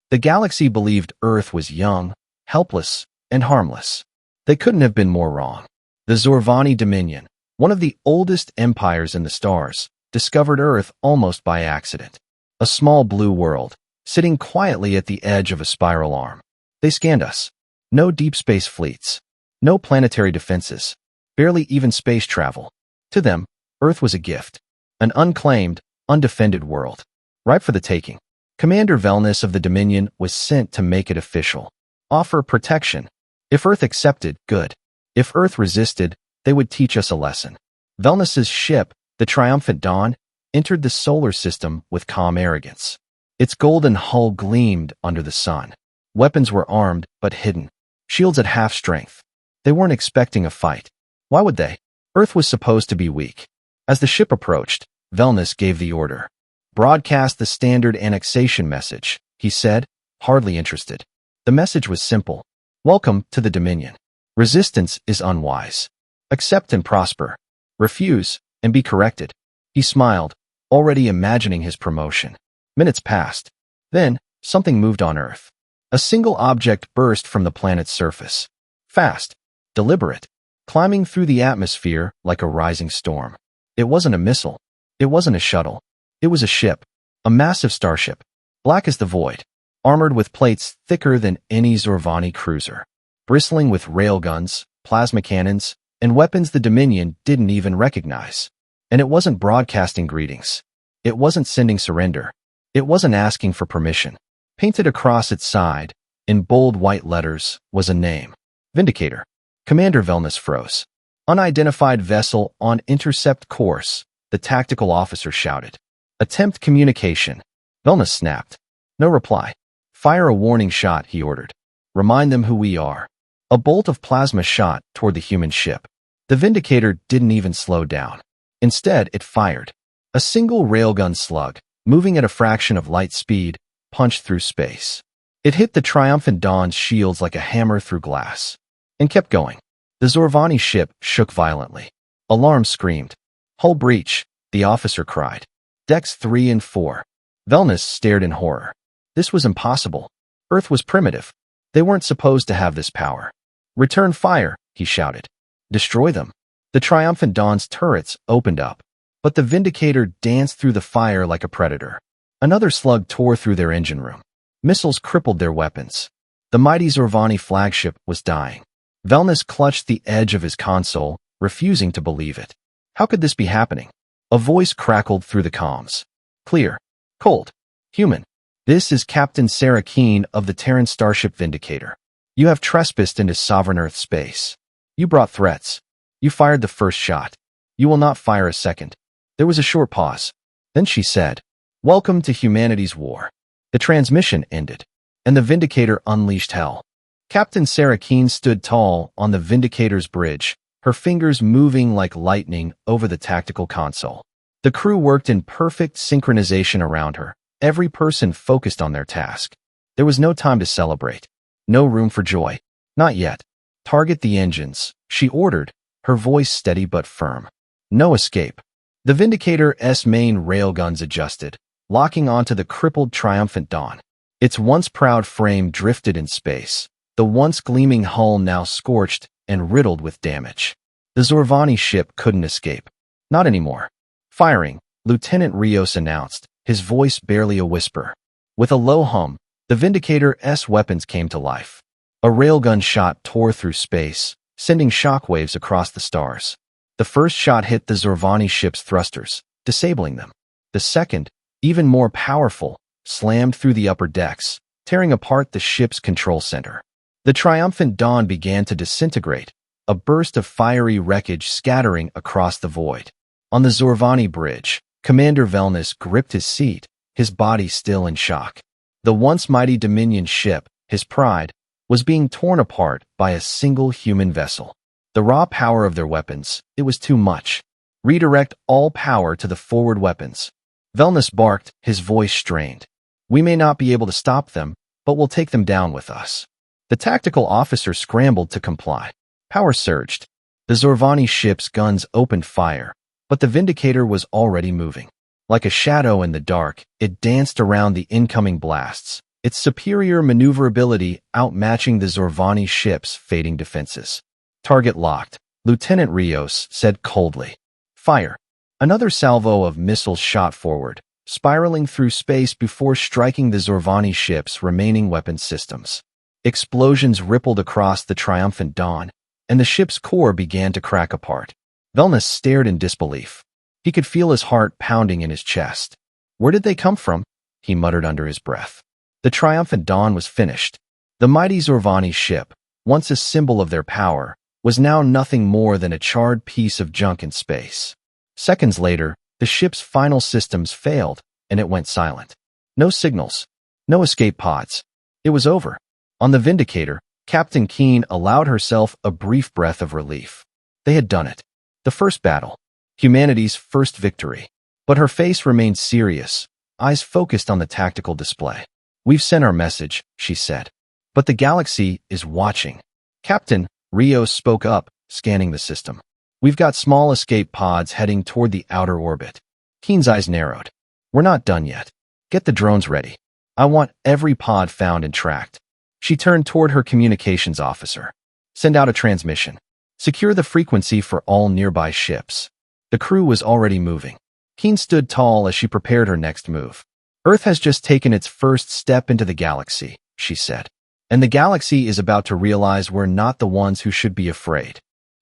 The galaxy believed Earth was young, helpless, and harmless. They couldn't have been more wrong. The Zorvani Dominion, one of the oldest empires in the stars, discovered Earth almost by accident. A small blue world, sitting quietly at the edge of a spiral arm. They scanned us. No deep space fleets. No planetary defenses. Barely even space travel. To them, Earth was a gift. An unclaimed, undefended world. Ripe for the taking. Commander Velnus of the Dominion was sent to make it official. Offer protection. If Earth accepted, good. If Earth resisted, they would teach us a lesson. Velnus's ship, the Triumphant Dawn, entered the solar system with calm arrogance. Its golden hull gleamed under the sun. Weapons were armed, but hidden. Shields at half strength. They weren't expecting a fight. Why would they? Earth was supposed to be weak. As the ship approached, Velnus gave the order. Broadcast the standard annexation message, he said, hardly interested. The message was simple. Welcome to the Dominion. Resistance is unwise. Accept and prosper. Refuse and be corrected. He smiled, already imagining his promotion. Minutes passed. Then, something moved on Earth. A single object burst from the planet's surface. Fast, deliberate, climbing through the atmosphere like a rising storm. It wasn't a missile. It wasn't a shuttle. It was a ship. A massive starship. Black as the void. Armored with plates thicker than any Zorvani cruiser. Bristling with railguns, plasma cannons, and weapons the Dominion didn't even recognize. And it wasn't broadcasting greetings. It wasn't sending surrender. It wasn't asking for permission. Painted across its side, in bold white letters, was a name. Vindicator. Commander Velnus froze. Unidentified vessel on intercept course, the tactical officer shouted. Attempt communication. Velnus snapped. No reply. Fire a warning shot, he ordered. Remind them who we are. A bolt of plasma shot toward the human ship. The Vindicator didn't even slow down. Instead, it fired. A single railgun slug, moving at a fraction of light speed, punched through space. It hit the Triumphant Dawn's shields like a hammer through glass. And kept going. The Zorvani ship shook violently. Alarm screamed. Hull breach, the officer cried. Decks 3 and 4. Velnus stared in horror. This was impossible. Earth was primitive. They weren't supposed to have this power. Return fire, he shouted. Destroy them. The Triumphant Dawn's turrets opened up, but the Vindicator danced through the fire like a predator. Another slug tore through their engine room. Missiles crippled their weapons. The mighty Zorvani flagship was dying. Velnus clutched the edge of his console, refusing to believe it. How could this be happening? A voice crackled through the comms. Clear. Cold. Human. This is Captain Sarah Keene of the Terran Starship Vindicator. You have trespassed into sovereign Earth space. You brought threats. You fired the first shot. You will not fire a second. There was a short pause. Then she said, Welcome to humanity's war. The transmission ended, and the Vindicator unleashed hell. Captain Sarah Keene stood tall on the Vindicator's bridge, her fingers moving like lightning over the tactical console. The crew worked in perfect synchronization around her, every person focused on their task. There was no time to celebrate. No room for joy. Not yet. Target the engines, she ordered, her voice steady but firm. No escape. The Vindicator's main railguns adjusted, locking onto the crippled Triumphant Dawn. Its once proud frame drifted in space, the once gleaming hull now scorched and riddled with damage. The Zorvani ship couldn't escape. Not anymore. Firing, Lieutenant Rios announced, his voice barely a whisper. With a low hum, the Vindicator's weapons came to life. A railgun shot tore through space, sending shockwaves across the stars. The first shot hit the Zorvani ship's thrusters, disabling them. The second, even more powerful, slammed through the upper decks, tearing apart the ship's control center. The Triumphant Dawn began to disintegrate, a burst of fiery wreckage scattering across the void. On the Zorvani bridge, Commander Velnus gripped his seat, his body still in shock. The once mighty Dominion ship, his pride, was being torn apart by a single human vessel. The raw power of their weapons, it was too much. Redirect all power to the forward weapons. Velnus barked, his voice strained. We may not be able to stop them, but we'll take them down with us. The tactical officer scrambled to comply. Power surged. The Zorvani ship's guns opened fire, but the Vindicator was already moving. Like a shadow in the dark, it danced around the incoming blasts, its superior maneuverability outmatching the Zorvani ship's fading defenses. Target locked, Lieutenant Rios said coldly. Fire. Another salvo of missiles shot forward, spiraling through space before striking the Zorvani ship's remaining weapon systems. Explosions rippled across the triumphant dawn, and the ship's core began to crack apart. Velnus stared in disbelief. He could feel his heart pounding in his chest. Where did they come from? He muttered under his breath. The triumphant dawn was finished. The mighty Zorvani ship, once a symbol of their power, was now nothing more than a charred piece of junk in space. Seconds later, the ship's final systems failed, and it went silent. No signals. No escape pods. It was over. On the Vindicator, Captain Keen allowed herself a brief breath of relief. They had done it. The first battle. Humanity's first victory. But her face remained serious, eyes focused on the tactical display. We've sent our message, she said. But the galaxy is watching. Captain, Rios spoke up, scanning the system. We've got small escape pods heading toward the outer orbit. Keen's eyes narrowed. We're not done yet. Get the drones ready. I want every pod found and tracked. She turned toward her communications officer. Send out a transmission. Secure the frequency for all nearby ships. The crew was already moving. Keen stood tall as she prepared her next move. Earth has just taken its first step into the galaxy, she said. And the galaxy is about to realize we're not the ones who should be afraid.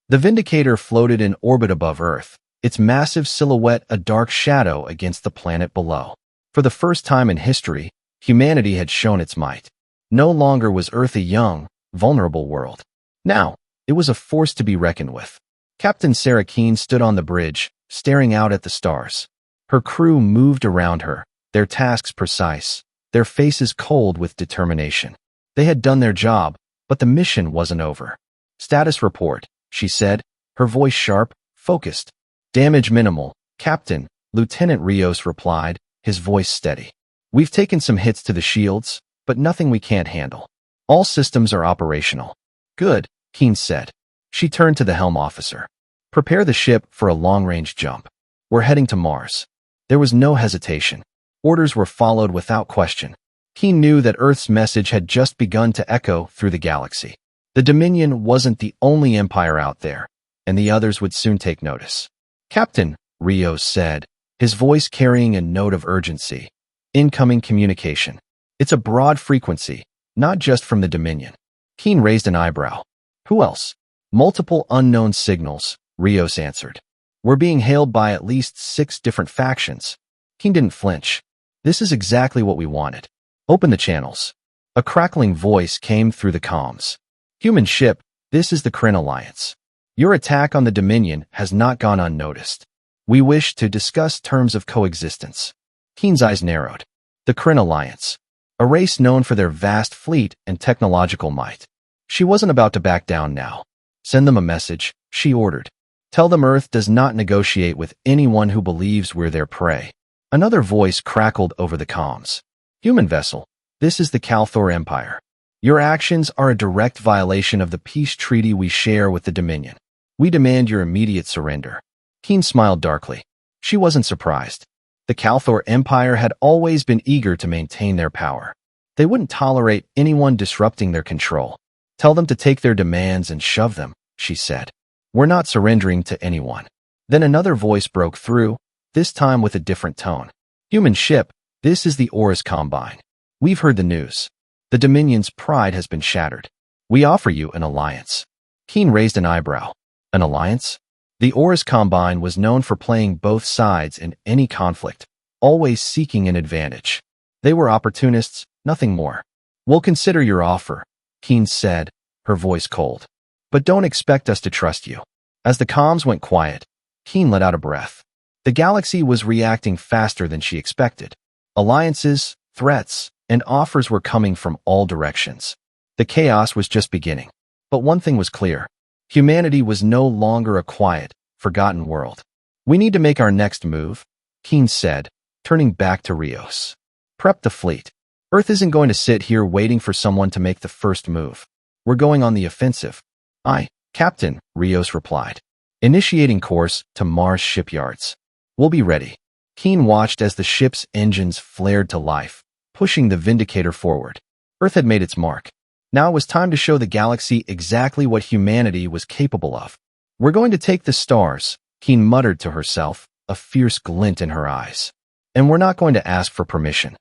The Vindicator floated in orbit above Earth, its massive silhouette a dark shadow against the planet below. For the first time in history, humanity had shown its might. No longer was Earth a young, vulnerable world. Now, it was a force to be reckoned with. Captain Sarah Keen stood on the bridge, staring out at the stars. Her crew moved around her, their tasks precise, their faces cold with determination. They had done their job, but the mission wasn't over. Status report, she said, her voice sharp, focused. Damage minimal, Captain, Lieutenant Rios replied, his voice steady. We've taken some hits to the shields, but nothing we can't handle. All systems are operational. Good, Keen said. She turned to the helm officer. Prepare the ship for a long-range jump. We're heading to Mars. There was no hesitation. Orders were followed without question. Keen knew that Earth's message had just begun to echo through the galaxy. The Dominion wasn't the only empire out there, and the others would soon take notice. Captain, Rios said, his voice carrying a note of urgency. Incoming communication. It's a broad frequency, not just from the Dominion. Keen raised an eyebrow. Who else? Multiple unknown signals, Rios answered. We're being hailed by at least 6 different factions. Keen didn't flinch. This is exactly what we wanted. Open the channels. A crackling voice came through the comms. Human ship, this is the Kryn Alliance. Your attack on the Dominion has not gone unnoticed. We wish to discuss terms of coexistence. Keen's eyes narrowed. The Kryn Alliance. A race known for their vast fleet and technological might. She wasn't about to back down now. Send them a message, she ordered. Tell them Earth does not negotiate with anyone who believes we're their prey. Another voice crackled over the comms. Human vessel, this is the Calthor Empire. Your actions are a direct violation of the peace treaty we share with the Dominion. We demand your immediate surrender. Keen smiled darkly. She wasn't surprised. The Calthor Empire had always been eager to maintain their power. They wouldn't tolerate anyone disrupting their control. Tell them to take their demands and shove them, she said. We're not surrendering to anyone. Then another voice broke through, this time with a different tone. Human ship, this is the Orcs Combine. We've heard the news. The Dominion's pride has been shattered. We offer you an alliance. Keen raised an eyebrow. An alliance? The Orcs Combine was known for playing both sides in any conflict, always seeking an advantage. They were opportunists, nothing more. We'll consider your offer, Keen said, her voice cold. But don't expect us to trust you. As the comms went quiet, Keen let out a breath. The galaxy was reacting faster than she expected. Alliances, threats, and offers were coming from all directions. The chaos was just beginning. But one thing was clear. Humanity was no longer a quiet, forgotten world. We need to make our next move, Keen said, turning back to Rios. Prep the fleet. Earth isn't going to sit here waiting for someone to make the first move. We're going on the offensive. Aye, Captain, Rios replied. Initiating course to Mars shipyards. We'll be ready. Keen watched as the ship's engines flared to life, pushing the Vindicator forward. Earth had made its mark. Now it was time to show the galaxy exactly what humanity was capable of. "We're going to take the stars," Keen muttered to herself, a fierce glint in her eyes. "And we're not going to ask for permission."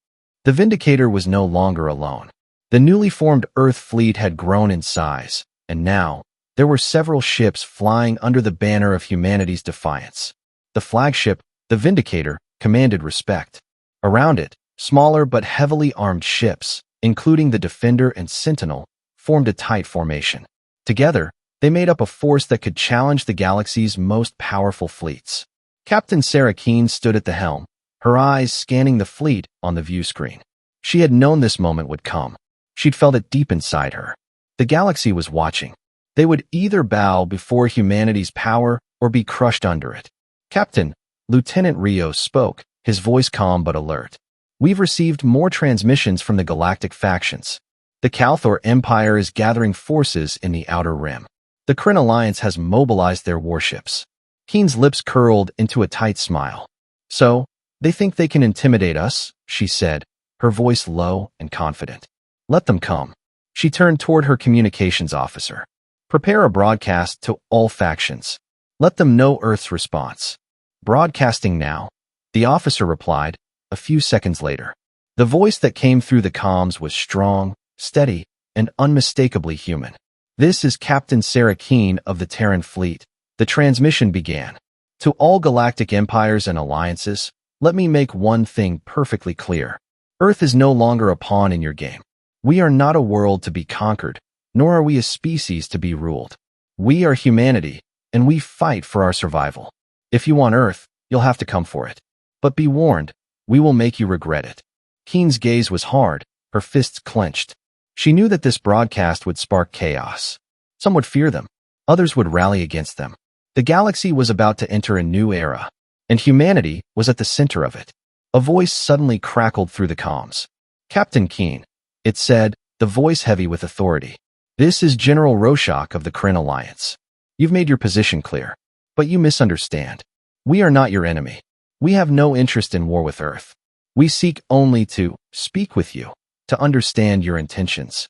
The Vindicator was no longer alone. The newly formed Earth fleet had grown in size, and now there were several ships flying under the banner of humanity's defiance. The flagship, the Vindicator, commanded respect. Around it, smaller but heavily armed ships, including the Defender and Sentinel, formed a tight formation. Together, they made up a force that could challenge the galaxy's most powerful fleets. Captain Sarah Keen stood at the helm, her eyes scanning the fleet on the view screen. She had known this moment would come. She'd felt it deep inside her. The galaxy was watching. They would either bow before humanity's power or be crushed under it. "Captain," Lieutenant Rios spoke, his voice calm but alert. "We've received more transmissions from the galactic factions. The Kalthor Empire is gathering forces in the Outer Rim. The Kryn Alliance has mobilized their warships." Keen's lips curled into a tight smile. "So, they think they can intimidate us," she said, her voice low and confident. "Let them come." She turned toward her communications officer. "Prepare a broadcast to all factions. Let them know Earth's response." "Broadcasting now," the officer replied, a few seconds later. The voice that came through the comms was strong, steady, and unmistakably human. "This is Captain Sarah Keen of the Terran Fleet." The transmission began. "To all galactic empires and alliances, let me make one thing perfectly clear. Earth is no longer a pawn in your game. We are not a world to be conquered, nor are we a species to be ruled. We are humanity, and we fight for our survival. If you want Earth, you'll have to come for it. But be warned, we will make you regret it." Keen's gaze was hard, her fists clenched. She knew that this broadcast would spark chaos. Some would fear them, others would rally against them. The galaxy was about to enter a new era, and humanity was at the center of it. A voice suddenly crackled through the comms. "Captain Keen," it said, the voice heavy with authority. "This is General Rorschach of the Kryn Alliance. You've made your position clear, but you misunderstand. We are not your enemy. We have no interest in war with Earth. We seek only to speak with you, to understand your intentions."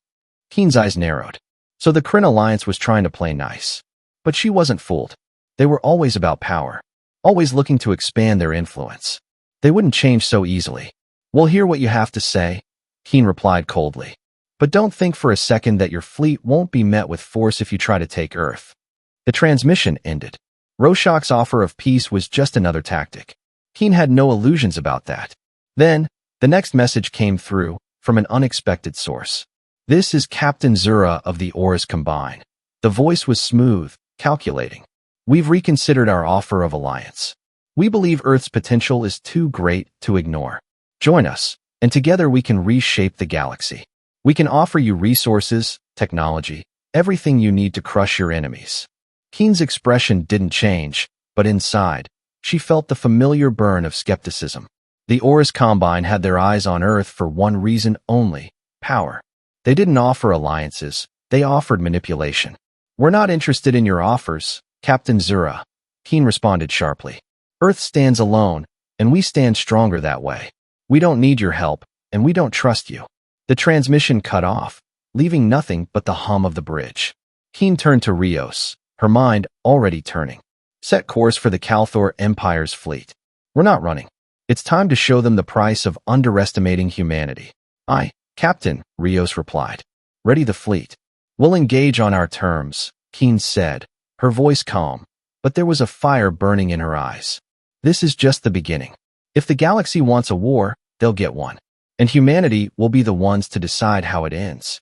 Keen's eyes narrowed. So the Kryn Alliance was trying to play nice. But she wasn't fooled. They were always about power, always looking to expand their influence. They wouldn't change so easily. "We'll hear what you have to say," Keen replied coldly. "But don't think for a second that your fleet won't be met with force if you try to take Earth." The transmission ended. Rorschach's offer of peace was just another tactic. Keen had no illusions about that. Then, the next message came through from an unexpected source. "This is Captain Zura of the Orcs Combine." The voice was smooth, calculating. "We've reconsidered our offer of alliance. We believe Earth's potential is too great to ignore. Join us, and together we can reshape the galaxy. We can offer you resources, technology, everything you need to crush your enemies." Keen's expression didn't change, but inside, she felt the familiar burn of skepticism. The Orcs Combine had their eyes on Earth for one reason only: power. They didn't offer alliances, they offered manipulation. "We're not interested in your offers, Captain Zura," Keen responded sharply. "Earth stands alone, and we stand stronger that way. We don't need your help, and we don't trust you." The transmission cut off, leaving nothing but the hum of the bridge. Keen turned to Rios, her mind already turning. "Set course for the Kalthor Empire's fleet. We're not running. It's time to show them the price of underestimating humanity." "Aye, Captain," Rios replied. "Ready the fleet." "We'll engage on our terms," Keen said, her voice calm, but there was a fire burning in her eyes. "This is just the beginning. If the galaxy wants a war, they'll get one. And humanity will be the ones to decide how it ends."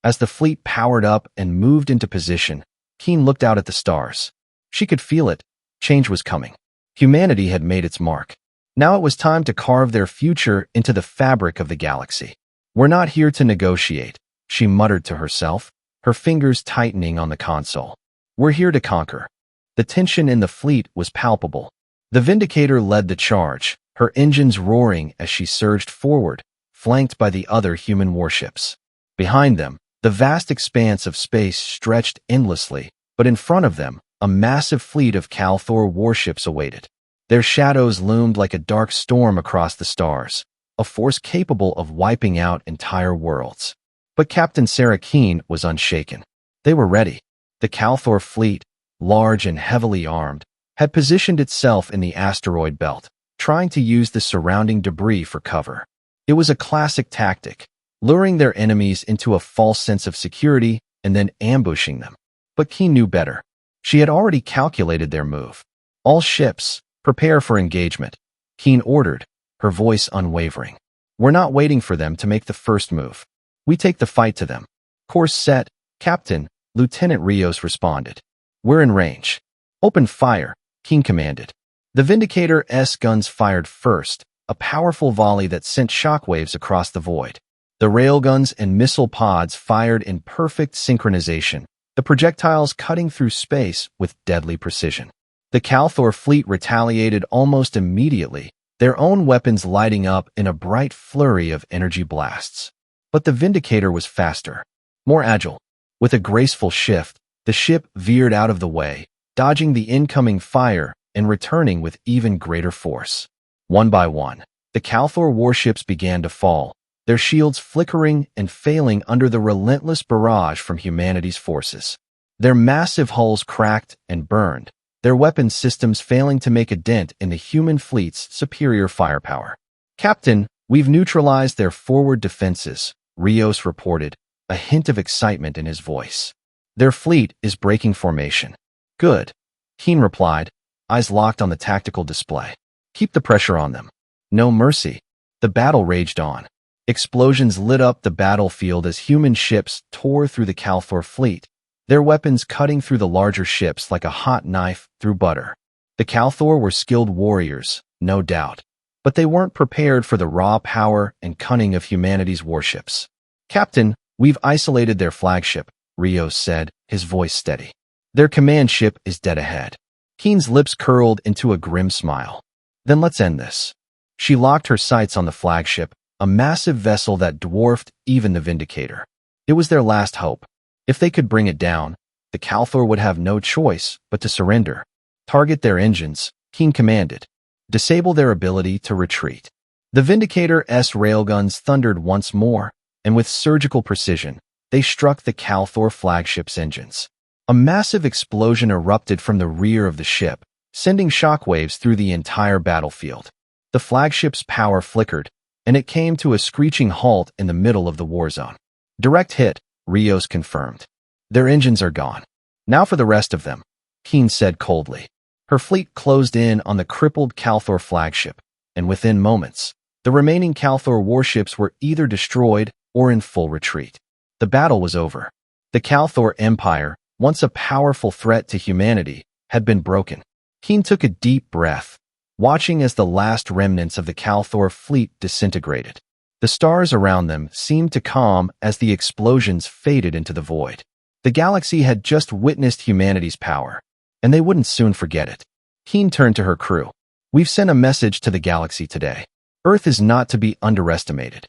As the fleet powered up and moved into position, Keen looked out at the stars. She could feel it. Change was coming. Humanity had made its mark. Now it was time to carve their future into the fabric of the galaxy. "We're not here to negotiate," she muttered to herself, her fingers tightening on the console. "We're here to conquer." The tension in the fleet was palpable. The Vindicator led the charge, her engines roaring as she surged forward, flanked by the other human warships. Behind them, the vast expanse of space stretched endlessly, but in front of them, a massive fleet of Kalthor warships awaited. Their shadows loomed like a dark storm across the stars, a force capable of wiping out entire worlds. But Captain Sarah Keen was unshaken. They were ready. The Calthor fleet, large and heavily armed, had positioned itself in the asteroid belt, trying to use the surrounding debris for cover. It was a classic tactic, luring their enemies into a false sense of security and then ambushing them. But Keen knew better. She had already calculated their move. All ships, prepare for engagement, Keen ordered, her voice unwavering. We're not waiting for them to make the first move. We take the fight to them. Course set, Captain, Lieutenant Rios responded. We're in range. Open fire, Keen commanded. The Vindicator's guns fired first, a powerful volley that sent shockwaves across the void. The railguns and missile pods fired in perfect synchronization, the projectiles cutting through space with deadly precision. The Calthor fleet retaliated almost immediately, their own weapons lighting up in a bright flurry of energy blasts. But the Vindicator was faster, more agile. With a graceful shift, the ship veered out of the way, dodging the incoming fire and returning with even greater force. One by one, the Calthor warships began to fall, their shields flickering and failing under the relentless barrage from humanity's forces. Their massive hulls cracked and burned, their weapons systems failing to make a dent in the human fleet's superior firepower. Captain, we've neutralized their forward defenses, Rios reported, a hint of excitement in his voice. Their fleet is breaking formation. Good, Keen replied, eyes locked on the tactical display. Keep the pressure on them. No mercy. The battle raged on. Explosions lit up the battlefield as human ships tore through the Calthor fleet, their weapons cutting through the larger ships like a hot knife through butter. The Calthor were skilled warriors, no doubt, but they weren't prepared for the raw power and cunning of humanity's warships. Captain, we've isolated their flagship, Rios said, his voice steady. Their command ship is dead ahead. Keen's lips curled into a grim smile. Then let's end this. She locked her sights on the flagship, a massive vessel that dwarfed even the Vindicator. It was their last hope. If they could bring it down, the Calthor would have no choice but to surrender. Target their engines, Keen commanded. Disable their ability to retreat. The Vindicator's railguns thundered once more, and with surgical precision, they struck the Calthor flagship's engines. A massive explosion erupted from the rear of the ship, sending shockwaves through the entire battlefield. The flagship's power flickered, and it came to a screeching halt in the middle of the war zone. Direct hit, Rios confirmed. Their engines are gone. Now for the rest of them, Keen said coldly. Her fleet closed in on the crippled Calthor flagship, and within moments, the remaining Calthor warships were either destroyed or in full retreat. The battle was over. The Calthor Empire, once a powerful threat to humanity, had been broken. Keen took a deep breath, watching as the last remnants of the Calthor fleet disintegrated. The stars around them seemed to calm as the explosions faded into the void. The galaxy had just witnessed humanity's power, and they wouldn't soon forget it. Keen turned to her crew. We've sent a message to the galaxy today. Earth is not to be underestimated.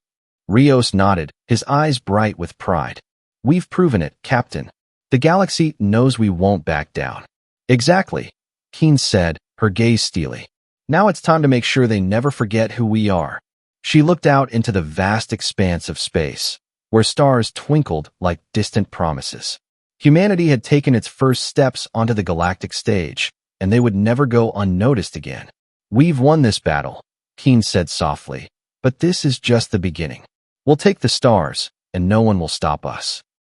Rios nodded, his eyes bright with pride. We've proven it, Captain. The galaxy knows we won't back down. Exactly, Keen said, her gaze steely. Now it's time to make sure they never forget who we are. She looked out into the vast expanse of space, where stars twinkled like distant promises. Humanity had taken its first steps onto the galactic stage, and they would never go unnoticed again. We've won this battle, Keen said softly, but this is just the beginning. We'll take the stars, and no one will stop us.